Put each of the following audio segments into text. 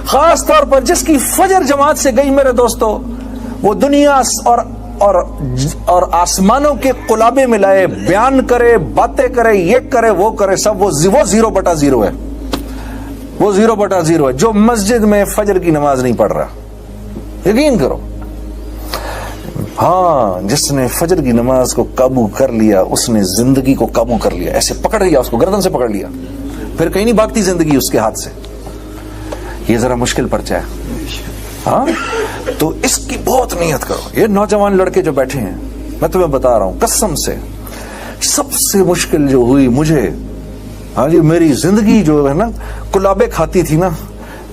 خاص طور پر جس کی فجر جماعت سے گئی میرے دوستو، وہ دنیا اور آسمانوں کے قلابے ملائے، بیان کرے، باتیں کرے، یہ کرے، وہ کرے، سب وہ 0/0 ہے، وہ 0/0 ہے جو مسجد میں فجر کی نماز نہیں پڑھ رہا. یقین کرو. ہاں، جس نے فجر کی نماز کو قابو کر لیا اس نے زندگی کو قابو کر لیا. ایسے پکڑ لیا اس کو، گردن سے پکڑ لیا، پھر کہیں نہیں بھاگتی زندگی اس کے ہاتھ سے. یہ ذرا مشکل پرچہ ہے. ہاں، تو اس کی بہت نیت کرو. یہ نوجوان لڑکے جو بیٹھے ہیں، میں تمہیں بتا رہا ہوں قسم سے، سب سے مشکل جو ہوئی مجھے، ہاں جی، میری زندگی جو ہے نا کلابے کھاتی تھی نا،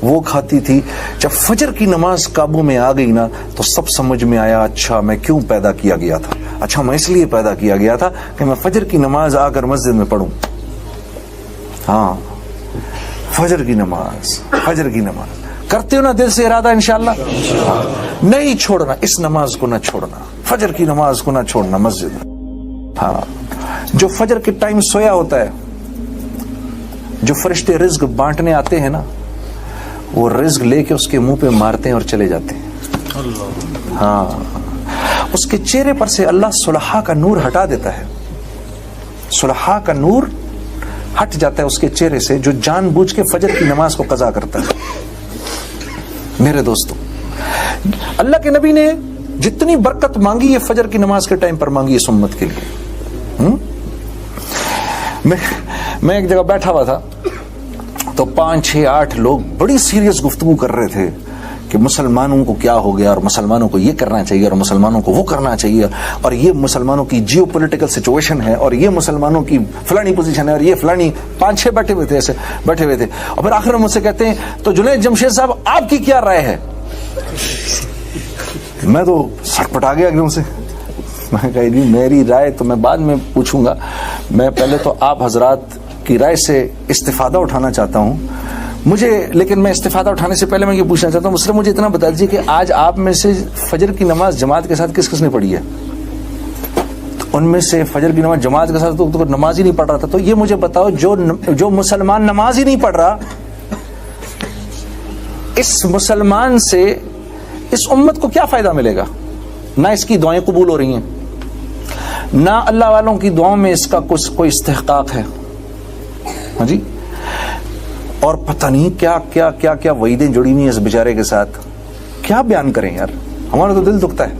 وہ کھاتی تھی جب فجر کی نماز قابو میں آ گئی نا، تو سب سمجھ میں آیا اچھا میں کیوں پیدا کیا گیا تھا. اچھا میں اس لیے پیدا کیا گیا تھا کہ میں فجر کی نماز آ کر مسجد میں پڑھوں. ہاں، فجر کی نماز کرتے ہو نا دل سے ارادہ انشاءاللہ. نہیں چھوڑنا اس نماز کو، نہ چھوڑنا فجر کی نماز کو، نہ چھوڑنا مسجد. ہاں، جو فجر کے ٹائم سویا ہوتا ہے، جو فرشتے رزق بانٹنے آتے ہیں نا، وہ رزق لے کے اس کے منہ پہ مارتے ہیں اور چلے جاتے ہیں. ہاں، اس کے چہرے پر سے اللہ صلحاء کا نور ہٹا دیتا ہے. صلحاء کا نور ہٹ جاتا ہے اس کے چہرے سے، جو جان بوجھ کے فجر کی نماز کو قضا کرتا ہے. میرے دوستو، اللہ کے نبی نے جتنی برکت مانگی ہے فجر کی نماز کے ٹائم پر مانگی اس امت کے لیے. میں ایک جگہ بیٹھا ہوا تھا تو 5 6 8 لوگ بڑی سیریس گفتگو کر رہے تھے کہ مسلمانوں کو کیا ہو گیا، اور مسلمانوں کو یہ کرنا چاہیے، اور مسلمانوں کو وہ کرنا چاہیے، اور یہ مسلمانوں کی جیو پولیٹیکل سچویشن ہے، اور یہ مسلمانوں کی فلانی پوزیشن ہے، اور یہ فلانی. 5 6 بیٹھے ہوئے تھے، ایسے بیٹھے ہوئے تھے. اور پھر آخر میں مجھ سے کہتے ہیں تو جنید جمشید صاحب آپ کی کیا رائے ہے؟ میں تو سٹپٹا گیا ایک دم سے. میں کہا جی میری رائے تو میں بعد میں پوچھوں گا، میں پہلے تو آپ حضرات کی رائے سے استفادہ اٹھانا چاہتا ہوں لیکن میں استفادہ اٹھانے سے پہلے میں یہ پوچھنا چاہتا ہوں، مسئلہ مجھے اتنا بتا دیجیے کہ آج آپ میں سے فجر کی نماز جماعت کے ساتھ کس کس نے پڑھی ہے؟ ان میں سے فجر کی نماز جماعت کے ساتھ تو نماز ہی نہیں پڑھ رہا تھا. تو یہ مجھے بتاؤ جو مسلمان نماز ہی نہیں پڑھ رہا، اس مسلمان سے اس امت کو کیا فائدہ ملے گا؟ نہ اس کی دعائیں قبول ہو رہی ہیں، نہ اللہ والوں کی دعاؤں میں اس کا کوئی استحقاق ہے. ہاں جی، اور پتہ نہیں کیا کیا کیا کیا وعیدیں جڑی ہوئی ہیں اس بیچارے کے ساتھ. کیا بیان کریں یار، ہمارا تو دل دکھتا ہے.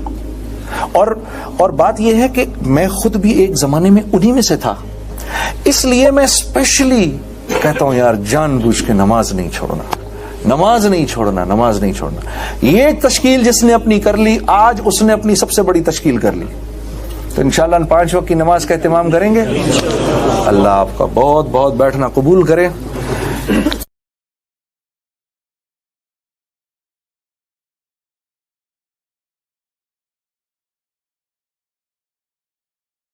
اور بات یہ ہے کہ میں خود بھی ایک زمانے میں انہی میں سے تھا، اس لیے میں اسپیشلی کہتا ہوں یار جان بوجھ کے نماز نہیں چھوڑنا، نماز نہیں چھوڑنا، نماز نہیں چھوڑنا. یہ تشکیل جس نے اپنی کر لی، آج اس نے اپنی سب سے بڑی تشکیل کر لی. تو انشاءاللہ ہم 5 وقت کی نماز کا اہتمام کریں گے. اللہ آپ کا بہت بہت بیٹھنا قبول کرے.